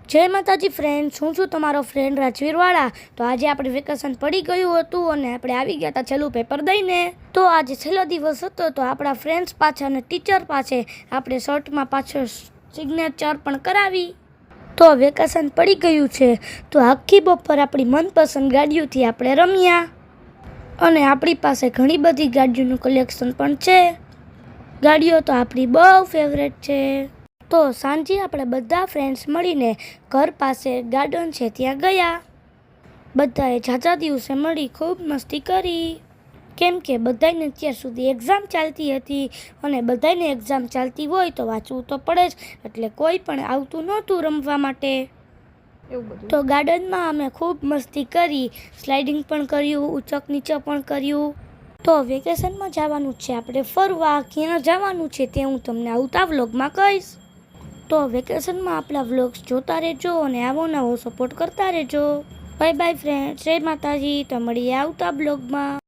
જય માતાજી ફ્રેન્ડ્સ, હું છું તમારો ફ્રેન્ડ રાજવીરવાળા। તો આજે આપણે વેકેશન પડી ગયું હતું અને આપણે આવી ગયા હતા છેલ્લું પેપર દઈને। તો આજે છેલ્લો દિવસ હતો તો આપણા ફ્રેન્ડ્સ પાછા અને ટીચર પાસે આપણે શર્ટમાં પાછળ સિગ્નેચર પણ કરાવી। તો વેકેશન પડી ગયું છે તો આખી બપોર આપણી મનપસંદ ગાડીઓથી આપણે રમ્યા અને આપણી પાસે ઘણી બધી ગાડીઓનું કલેક્શન પણ છે। ગાડીઓ તો આપણી બહુ ફેવરેટ છે। તો સાંજે આપણે બધા ફ્રેન્ડ્સ મળીને ઘર પાસે ગાર્ડન છે ત્યાં ગયા। બધાએ ઝાઝા દિવસે મળી ખૂબ મસ્તી કરી, કેમ કે બધાને અત્યાર સુધી એક્ઝામ ચાલતી હતી અને બધાને એક્ઝામ ચાલતી હોય તો વાંચવું તો પડે જ, એટલે કોઈ પણ આવતું નહોતું રમવા માટે। તો ગાર્ડનમાં અમે ખૂબ મસ્તી કરી, સ્લાઇડિંગ પણ કર્યું, ઊંચક નીચે પણ કર્યું। તો વેકેશનમાં જવાનું છે આપણે ફરવા, ક્યાં જવાનું છે તે હું તમને આવતા વ્લોગમાં કહીશ। તો વેકેશનમાં આપણા વ્લોગ્સ જોતા રહેજો અને આવો નવો સપોર્ટ કરતા રહેજો। બાય બાય ફ્રેન્ડ્સ, જય માતાજી। તો મળીએ આવતા બ્લોગમાં।